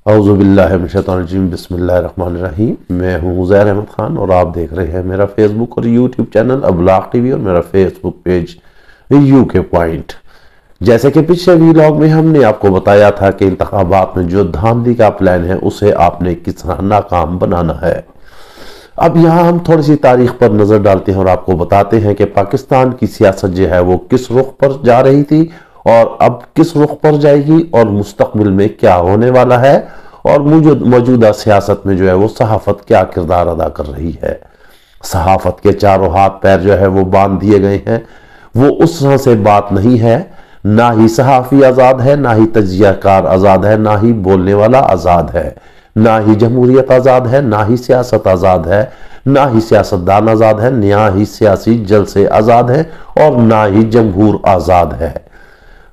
औज़ुबिल्लाहिमिनश्शैतानिर्रजीम बिस्मिल्लाहिर्रहमानिर्रहीम। मैं हूँ उज़ैर अहमद ख़ान और आप देख रहे हैं मेरा फेसबुक और यूट्यूब चैनल अब्लाग टीवी और मेरा फेसबुक पेज यूके पॉइंट। जैसे कि पिछले वीलॉग में हमने आपको बताया था कि इंतखाबात में जो धांधली का प्लान है उसे आपने किस तरह नाकाम बनाना है। अब यहाँ हम थोड़ी सी तारीख पर नजर डालते हैं और आपको बताते हैं कि पाकिस्तान की सियासत जो है वो किस रुख पर जा रही थी और अब किस रुख पर जाएगी और मुस्तकबिल में क्या होने वाला है और मौजूदा सियासत में जो है वो सहाफत क्या किरदार अदा कर रही है। सहाफत के चारों हाथ पैर जो है वो बांध दिए गए हैं। वो उस तरह से बात नहीं है, ना ही सहाफ़ी आज़ाद है, ना ही तज्जियाकार आज़ाद है, ना ही बोलने वाला आज़ाद है, ना ही जमहूरियत आज़ाद है, ना ही सियासत आज़ाद है, ना ही सियासतदान आज़ाद है, ना ही सियासी जलसे आज़ाद है और ना ही जमहूर आज़ाद है।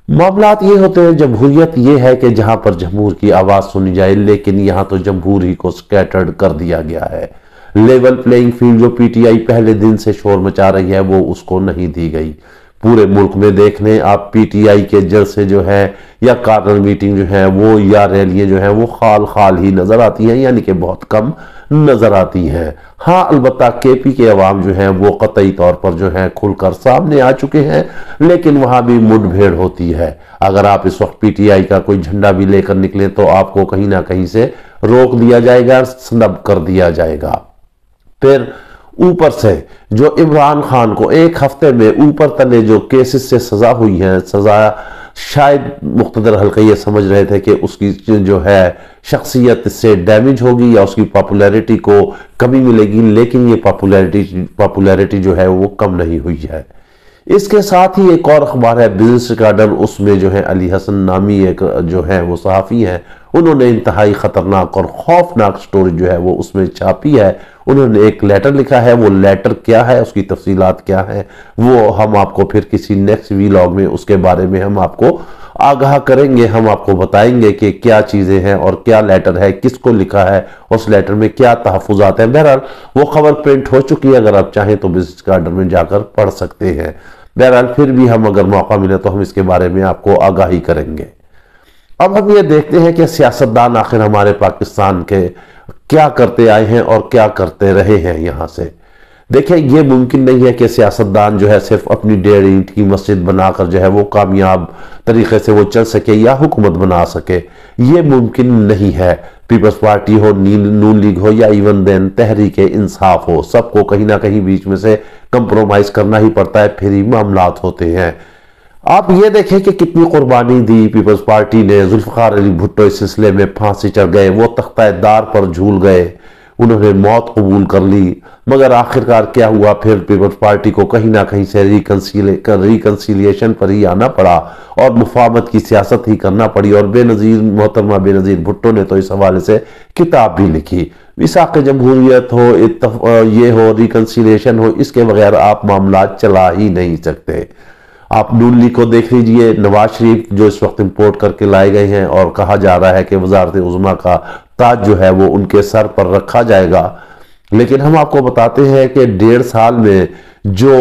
मामलात ये होते हैं, जमहूरियत ये है कि जहां पर जमहूर की आवाज़ सुनी जाए, लेकिन यहां तो जमहूर ही को स्कैटर्ड कर दिया गया है। लेवल प्लेइंग फील्ड जो पीटीआई पहले दिन से शोर मचा रही है वो उसको नहीं दी गई। पूरे मुल्क में देख लें आप, पीटीआई के जलसे जो है या कार्नर मीटिंग जो है वो या रैलियां जो है वो खाल खाल ही नजर आती हैं, यानी कि बहुत कम नजर आती हैं। हाँ, अलबत्ता केपी के अवाम जो है वो कतई तौर पर जो है खुलकर सामने आ चुके हैं, लेकिन वहां भी मुठभेड़ होती है। अगर आप इस वक्त पीटीआई का कोई झंडा भी लेकर निकले तो आपको कहीं ना कहीं से रोक दिया जाएगा, स्नब कर दिया जाएगा। फिर ऊपर से जो इमरान खान को एक हफ्ते में ऊपर तले जो केसेस से सजा हुई है, सजा शायद मुख्तदर हल्के ये समझ रहे थे कि उसकी जो है शख्सियत से डैमेज होगी या उसकी पॉपुलैरिटी को कमी मिलेगी, लेकिन ये पॉपुलैरिटी जो है वो कम नहीं हुई है। इसके साथ ही एक और अखबार है बिजनेस रिकॉर्डर, उसमें जो है अली हसन नामी एक जो है वो सहाफ़ी हैं, उन्होंने इंतहाई ख़तरनाक और खौफनाक स्टोरी जो है वो उसमें छापी है। उन्होंने एक लेटर लिखा है, वो लेटर क्या है, उसकी तफसीलात क्या है, वो हम आपको फिर किसी नेक्स्ट वीलॉग में उसके बारे में हम आपको आगाह करेंगे। हम आपको बताएंगे कि क्या चीज़ें हैं और क्या लेटर है, किसको लिखा है, उस लेटर में क्या तहफ़्फ़ुज़ात हैं। बहरहाल वो खबर प्रिंट हो चुकी है, अगर आप चाहें तो बिजनेस गार्डन में जाकर पढ़ सकते हैं। बहरहाल फिर भी हम अगर मौका मिले तो हम इसके बारे में आपको आगाही करेंगे। अब हम ये देखते हैं कि सियासतदान आखिर हमारे पाकिस्तान के क्या करते आए हैं और क्या करते रहे हैं। यहाँ से देखिए, ये मुमकिन नहीं है कि सियासतदान जो है सिर्फ अपनी 1.5 ईंट की मस्जिद बनाकर जो है वो कामयाब तरीके से वो चल सके या हुकूमत बना सके। ये मुमकिन नहीं है। पीपल्स पार्टी हो, नून लीग हो या इवन देन तहरीक इंसाफ हो, सबको कहीं ना कहीं बीच में से कंप्रोमाइज करना ही पड़ता है, फिर ही मामलात होते हैं। आप ये देखें कि कितनी कुर्बानी दी पीपल्स पार्टी ने। जुल्फ़िकार अली भुट्टो इस सिलसिले में फांसी चढ़ गए, वो तख्ता-ए-दार पर झूल गए, उन्होंने मौत कबूल कर ली, मगर आखिरकार क्या हुआ, फिर पीपल्स पार्टी को कहीं ना कहीं से रिकंसिलिएशन पर ही आना पड़ा और मुफाहमत की सियासत ही करना पड़ी। और मोहतरमा बेनज़ीर भुट्टो ने तो इस हवाले से किताब भी लिखी। मिसाक़ जमहूरियत हो, ये हो, रिकंसिलिएशन हो, इसके बगैर आप मामला चला ही नहीं सकते। आप नून लीग को देख लीजिए, नवाज शरीफ जो इस वक्त इंपोर्ट करके लाए गए हैं और कहा जा रहा है कि वजारत उज़्मा का ताज जो है वो उनके सर पर रखा जाएगा, लेकिन हम आपको बताते हैं कि 1.5 साल में जो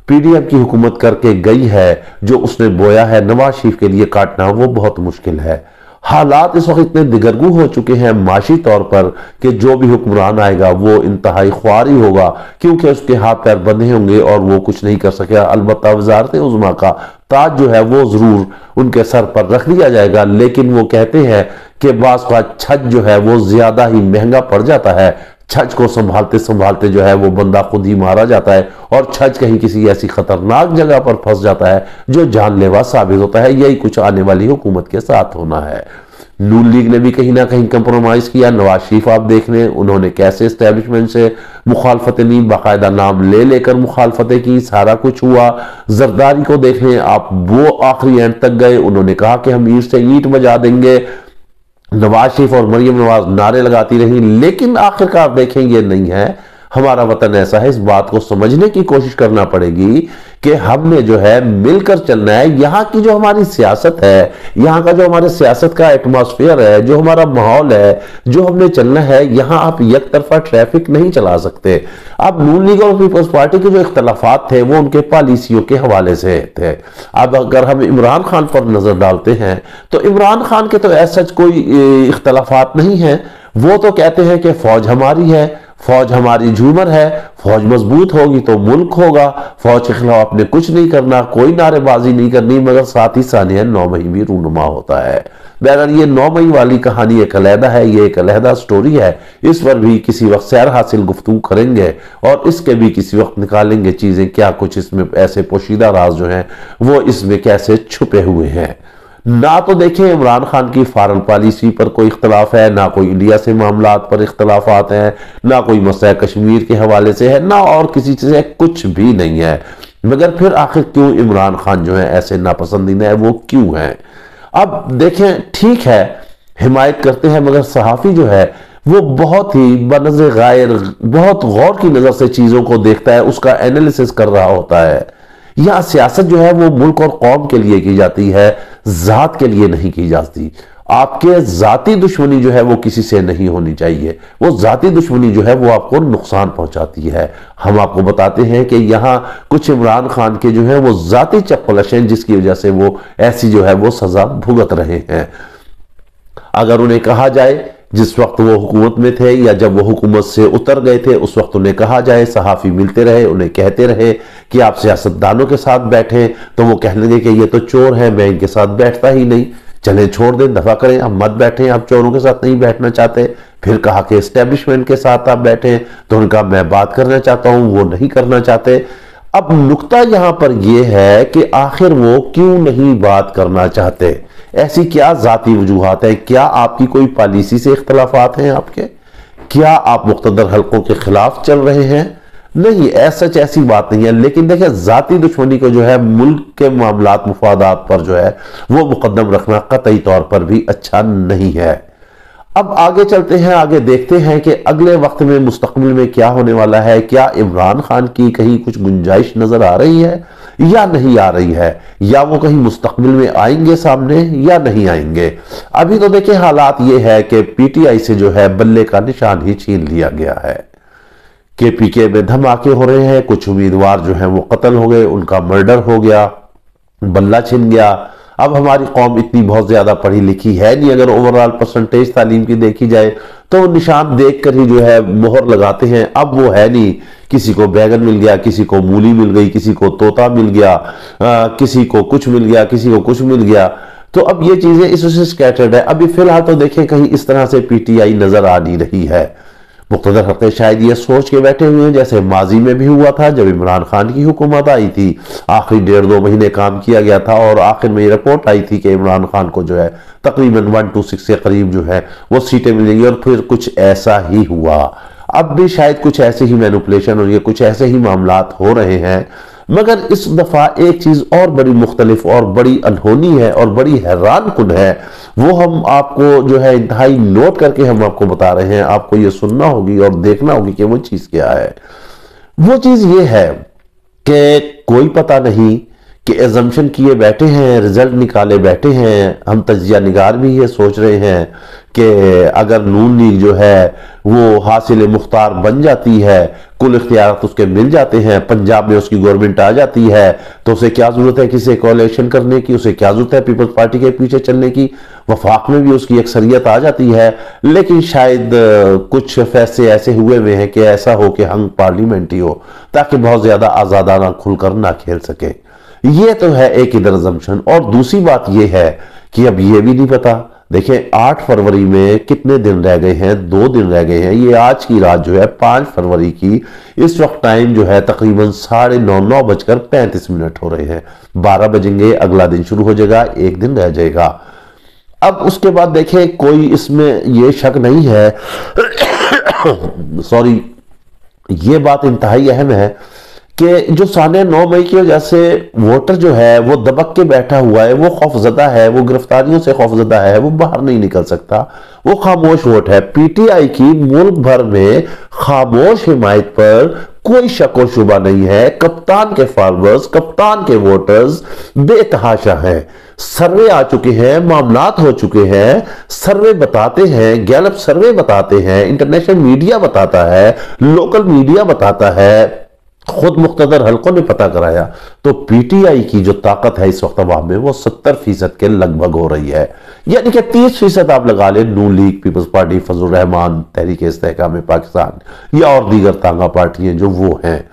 पीडीएम की हुकूमत करके गई है, जो उसने बोया है, नवाज शरीफ के लिए काटना वो बहुत मुश्किल है। हालात इस वक्त इतने दिगरगू हो चुके हैं माशी तौर पर कि जो भी हुक्मरान आएगा वो इंतहाई ख्वारी होगा, क्योंकि उसके हाथ पैर बंधे होंगे और वो कुछ नहीं कर सकेगा। अलबत्ता वजारत उज़्मा का ताज जो है वो जरूर उनके सर पर रख दिया जाएगा, लेकिन वो कहते हैं कि बाज़ का छज जो है वो ज्यादा ही महंगा पड़ जाता है। छज को संभालते संभालते जो है वो बंदा खुद ही मारा जाता है और छज कहीं किसी ऐसी खतरनाक जगह पर फंस जाता है जो जानलेवा साबित होता है। यही कुछ आने वाली हुकूमत के साथ होना है। नून लीग ने भी कहीं ना कहीं कंप्रोमाइज किया। नवाज शरीफ आप देख लें, उन्होंने कैसे एस्टेब्लिशमेंट से मुखालफतें ली, बाकायदा नाम ले लेकर मुखालफतें की, सारा कुछ हुआ। जरदारी को देख लें आप, वो आखिरी एंड तक गए, उन्होंने कहा कि हम ईंट से ईंट बजा देंगे। नवाज शरीफ और मरियम नवाज नारे लगाती रही, लेकिन आखिरकार देखें ये नहीं है। हमारा वतन ऐसा है, इस बात को समझने की कोशिश करना पड़ेगी कि हमने जो है मिलकर चलना है। यहाँ की जो हमारी सियासत है, यहाँ का जो हमारे सियासत का एटमॉस्फेयर है, जो हमारा माहौल है, जो हमने चलना है, यहाँ आप एक तरफा ट्रैफिक नहीं चला सकते। अब नून लीग और पीपल्स पार्टी के जो इख्तलाफात थे वो उनके पॉलिसियों के हवाले से थे। अब अगर हम इमरान खान पर नजर डालते हैं तो इमरान खान के तो ऐसा कोई इख्तलाफात नहीं है। वो तो कहते हैं कि फौज हमारी है, फौज हमारी झूमर है, फौज मजबूत होगी तो मुल्क होगा, फौज के खिलाफ आपने कुछ नहीं करना, कोई नारेबाजी नहीं करनी, मगर साथ ही सानिया 9 मई भी रूनुमा होता है। बहरहाल ये 9 मई वाली कहानी एक अलहदा है, ये एक अलहदा स्टोरी है। इस पर भी किसी वक्त सैर हासिल गुफ्तगू करेंगे और इसके भी किसी वक्त निकालेंगे चीजें, क्या कुछ इसमें ऐसे पोशीदा राज जो हैं वो इसमें कैसे छुपे हुए हैं। ना तो देखें इमरान खान की फॉरेन पॉलिसी पर कोई इख्तलाफ है, ना कोई इंडिया से मामलात पर इख्तलाफात हैं, ना कोई मसला कश्मीर के हवाले से है, ना और किसी चीज से, कुछ भी नहीं है। मगर फिर आखिर क्यों इमरान खान जो है ऐसे नापसंदीदा है, वो क्यों है? अब देखें, ठीक है हिमायत करते हैं, मगर सहाफी जो है वो बहुत ही बनज़र गायर, बहुत गौर की नजर से चीजों को देखता है, उसका एनालिसिस कर रहा होता है। यह सियासत जो है वो मुल्क और कौम के लिए की जाती है, जात के लिए नहीं की जाती। आपके जाती दुश्मनी जो है वो किसी से नहीं होनी चाहिए, वो जाती दुश्मनी जो है वो आपको नुकसान पहुंचाती है। हम आपको बताते हैं कि यहां कुछ इमरान खान के जो है वो जाती चपलश हैं, जिसकी वजह से वो ऐसी जो है वो सजा भुगत रहे हैं। अगर उन्हें कहा जाए जिस वक्त वो हुकूमत में थे या जब वो हुकूमत से उतर गए थे, उस वक्त उन्हें कहा जाए, सहाफी मिलते रहे, उन्हें कहते रहे कि आप सियासतदानों के साथ बैठे, तो वो कह लेंगे कि ये तो चोर है, मैं इनके साथ बैठता ही नहीं, चलें छोड़ दें, दफा करें, अब मत बैठें, आप चोरों के साथ नहीं बैठना चाहते। फिर कहा कि एस्टेब्लिशमेंट के साथ आप बैठे, तो उनका मैं बात करना चाहता हूं, वो नहीं करना चाहते। अब नुक्ता यहां पर यह है कि आखिर वो क्यों नहीं बात करना चाहते? ऐसी क्या जाती वजूहात है? क्या आपकी कोई पॉलिसी से इख्तलाफात हैं आपके? क्या आप मुख्तदर हलकों के खिलाफ चल रहे हैं? नहीं, ऐसी बात नहीं है। लेकिन देखिए, जाती दुश्मनी को जो है मुल्क के मामलात मुफादात पर जो है वो मुकद्दम रखना कतई तौर पर भी अच्छा नहीं है। अब आगे चलते हैं, आगे देखते हैं कि अगले वक्त में मुस्तकबिल में क्या होने वाला है। क्या इमरान खान की कहीं कुछ गुंजाइश नजर आ रही है या नहीं आ रही है, या वो कहीं मुस्तकबिल में आएंगे सामने या नहीं आएंगे? अभी तो देखिए हालात ये है कि पीटीआई से जो है बल्ले का निशान ही छीन लिया गया है। केपीके में धमाके हो रहे हैं, कुछ उम्मीदवार जो हैं वो कत्ल हो गए, उनका मर्डर हो गया, बल्ला छिन गया। अब हमारी कौम इतनी बहुत ज्यादा पढ़ी लिखी है नहीं, अगर ओवरऑल परसेंटेज तालीम की देखी जाए तो निशान देखकर ही जो है मोहर लगाते हैं। अब वो है नहीं, किसी को बैगन मिल गया, किसी को मूली मिल गई, किसी को तोता मिल गया, किसी को कुछ मिल गया, किसी को कुछ मिल गया। तो अब ये चीजें इससे स्कैटर्ड है। अभी फिलहाल तो देखें कहीं इस तरह से पीटीआई नजर आ नहीं रही है। मुख्तदर हल्के शायद ये सोच के बैठे हुए हैं, जैसे माजी में भी हुआ था जब इमरान खान की हुकूमत आई थी, आखिरी 1.5-2 महीने काम किया गया था और आखिर में ये रिपोर्ट आई थी कि इमरान खान को जो है तकरीबन 126 के करीब जो है वो सीटें मिलेंगी, और फिर कुछ ऐसा ही हुआ। अब भी शायद कुछ ऐसे ही मैनिपुलेशन और ये कुछ ऐसे ही मामलात हो रहे हैं। मगर इस दफा एक चीज और बड़ी मुख्तलिफ और बड़ी अनहोनी है और बड़ी हैरान कुन है, वो हम आपको जो है इंतहाई नोट करके हम आपको बता रहे हैं। आपको ये सुनना होगी और देखना होगी कि वो चीज क्या है। वो चीज ये है कि कोई पता नहीं कि एजम्पशन किए बैठे हैं, रिजल्ट निकाले बैठे हैं। हम तजिया निगार भी ये सोच रहे हैं कि अगर नून लीग जो है वो हासिल मुख्तार बन जाती है, कुल इख्तियारात उसके मिल जाते हैं, पंजाब में उसकी गवर्नमेंट आ जाती है, तो उसे क्या जरूरत है किसी कोalition करने की? उसे क्या जरूरत है पीपल्स पार्टी के पीछे चलने की? वफाक में भी उसकी अक्सरियत आ जाती है। लेकिन शायद कुछ फैसले ऐसे हुए हुए हैं कि ऐसा हो कि हंग पार्लियामेंट ही हो, ताकि बहुत ज्यादा आजादाना खुलकर ना खेल सके। ये तो है एक इधर अजम्पशन। और दूसरी बात ये है कि अब ये भी नहीं पता, देखिए 8 फरवरी में कितने दिन रह गए हैं? 2 दिन रह गए हैं। ये आज की रात जो है 5 फरवरी की, इस वक्त टाइम जो है तकरीबन 9:35 हो रहे हैं। 12 बजेंगे, अगला दिन शुरू हो जाएगा, एक दिन रह जाएगा। अब उसके बाद देखिए कोई इसमें ये शक नहीं है सॉरी, ये बात इंतहाई अहम है कि जो साने 9 मई की वजह से वोटर जो है वो दबक के बैठा हुआ है, वो खौफजदा है, वो गिरफ्तारियों से खौफजदा है, वो बाहर नहीं निकल सकता, वो खामोश वोट है। पीटीआई की मुल्क भर में खामोश हिमायत पर कोई शक व शुबा नहीं है। कप्तान के फॉलोअर्स, कप्तान के वोटर्स बेतहाशा हैं। सर्वे आ चुके हैं, मामलात हो चुके हैं, सर्वे बताते हैं, गैलप सर्वे बताते हैं, इंटरनेशनल मीडिया बताता है, लोकल मीडिया बताता है, खुद मुख्तदर हलकों ने पता कराया। तो पीटीआई की जो ताकत है इस वक्त अवाम में वो 70% के लगभग हो रही है, यानी कि 30% आप लगा लें Noon League, People's Party, Fazlur Rahman, Tehreek Istehkam Pakistan या और दीगर तांगा पार्टियां जो वो हैं।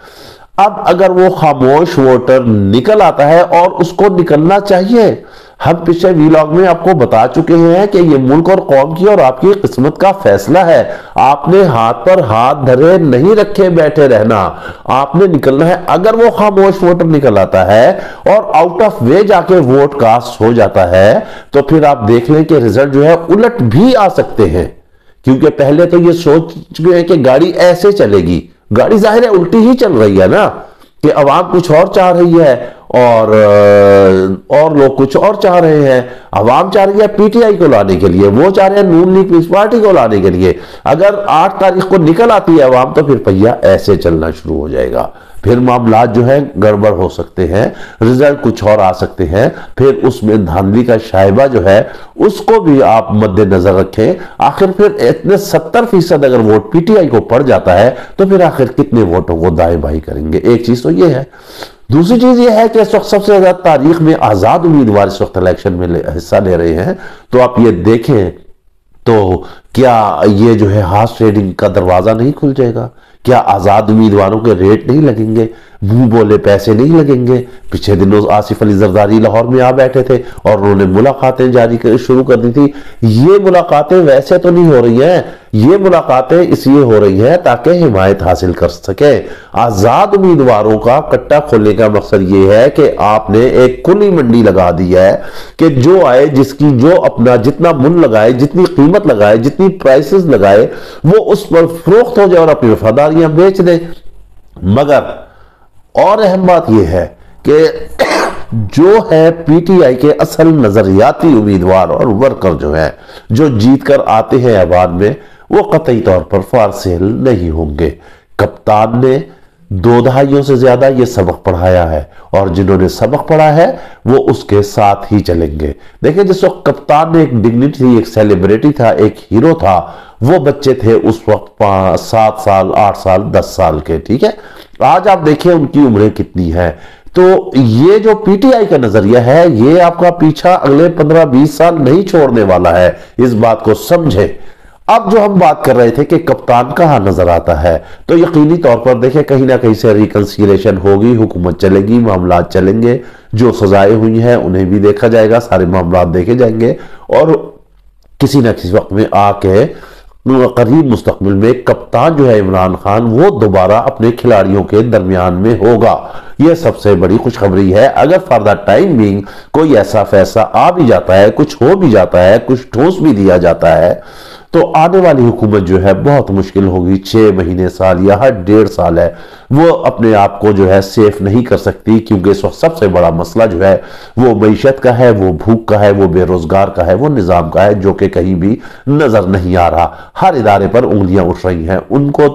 अब अगर वो खामोश वोटर निकल आता है, और उसको निकलना चाहिए। हम पिछले वीलॉग में आपको बता चुके हैं कि ये मुल्क और कौम की और आपकी किस्मत का फैसला है। आपने हाथ पर हाथ धरे नहीं रखे बैठे रहना, आपने निकलना है। अगर वो खामोश वोटर निकल आता है और आउट ऑफ वे जाके वोट कास्ट हो जाता है, तो फिर आप देख लें कि रिजल्ट जो है उलट भी आ सकते हैं। क्योंकि पहले तो ये सोच चुके हैं कि गाड़ी ऐसे चलेगी, गाड़ी जाहिर है उल्टी ही चल रही है ना, कि अवाम कुछ और चाह रही है और लोग कुछ और चाह रहे हैं। अवाम चाह रही है पीटीआई को लाने के लिए, वो चाह रहे हैं नून लीग पीपल्स पार्टी को लाने के लिए। अगर 8 तारीख को निकल आती है अवाम, तो फिर पहिया ऐसे चलना शुरू हो जाएगा। फिर मामला जो है गड़बड़ हो सकते हैं, रिजल्ट कुछ और आ सकते हैं। फिर उसमें धांधली का शायबा जो है उसको भी आप मद्देनजर रखें। आखिर फिर इतने 70% अगर वोट पीटीआई को पड़ जाता है, तो फिर आखिर कितने वोटों को दाएं बाई करेंगे। एक चीज तो ये है। दूसरी चीज यह है कि इस वक्त सबसे ज्यादा तारीख में आजाद उम्मीदवार इस वक्त इलेक्शन में हिस्सा ले रहे हैं। तो आप ये देखें तो क्या ये जो है हार्स ट्रेडिंग का दरवाजा नहीं खुल जाएगा? क्या आजाद उम्मीदवारों के रेट नहीं लगेंगे? मुंह बोले पैसे नहीं लगेंगे? पिछले दिनों आसिफ अली जरदारी लाहौर में आ बैठे थे और उन्होंने मुलाकातें जारी शुरू कर दी थी। ये मुलाकातें वैसे तो नहीं हो रही हैं, ये मुलाकातें इसलिए हो रही हैं ताकि हिमायत हासिल कर सके। आजाद उम्मीदवारों का कट्टा खोलने का मकसद ये है कि आपने एक खुली मंडी लगा दी है कि जो आए, जिसकी जो अपना जितना मुल लगाए, जितनी कीमत लगाए, जितनी प्राइसेस लगाए, वो उस पर फरोख्त हो जाए और अपनी वफादारियां बेच दे। मगर और अहम बात यह है कि जो है पीटीआई के असल नजरियाती उम्मीदवार और वर्कर जो है, जो जीत कर आते हैं अवाम में, वो कतई तौर पर फॉर सेल नहीं होंगे। कप्तान ने 2 दहाइयों से ज्यादा ये सबक पढ़ाया है, और जिन्होंने सबक पढ़ा है वो उसके साथ ही चलेंगे। देखिए, जिस वक्त कप्तान ने एक डिग्निटी थी, एक सेलिब्रिटी था, एक हीरो था, वो बच्चे थे उस वक्त 7 साल, 8 साल, 10 साल के। ठीक है, आज आप देखिए उनकी उम्रें कितनी है। तो ये जो पीटीआई का नजरिया है, ये आपका पीछा अगले 15-20 साल नहीं छोड़ने वाला है, इस बात को समझे। अब जो हम बात कर रहे थे कि कप्तान कहां नजर आता है, तो यकीनी तौर पर देखिए कहीं ना कहीं से रिकंसिलेशन होगी, हुकूमत चलेगी, मामला चलेंगे, जो सजाएं हुई हैं उन्हें भी देखा जाएगा, सारे मामला देखे जाएंगे, और किसी ना किसी वक्त में आके करीब मुस्तकबिल में कप्तान जो है इमरान खान, वो दोबारा अपने खिलाड़ियों के दरमियान में होगा। यह सबसे बड़ी खुशखबरी है। अगर फॉर द टाइम बीइंग कोई ऐसा फैसला आ भी जाता है, कुछ हो भी जाता है, कुछ ठोस भी दिया जाता है, तो आने वाली हुकूमत जो है बहुत मुश्किल होगी। 6 महीने, साल या हर 1.5 साल है, वो अपने आप को जो है सेफ नहीं कर सकती, क्योंकि इस वक्त सबसे बड़ा मसला जो है वो मईशत का है, वो भूख का है, वो बेरोजगार का है, वो निजाम का है, जो कि कहीं भी नजर नहीं आ रहा। हर इदारे पर उंगलियां उठ रही हैं। उनको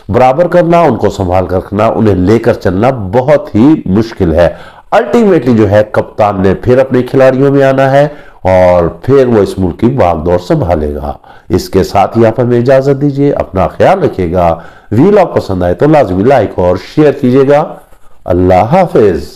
बराबर करना, उनको संभाल कर रखना, उन्हें लेकर चलना बहुत ही मुश्किल है। अल्टीमेटली जो है कप्तान ने फिर अपने खिलाड़ियों में आना है, और फिर वो इस मुल्क की बागडोर संभालेगा। इसके साथ ही आप हमें इजाजत दीजिए। अपना ख्याल रखिएगा। वीलॉग पसंद आए तो लाजमी लाइक और शेयर कीजिएगा। अल्लाह हाफिज।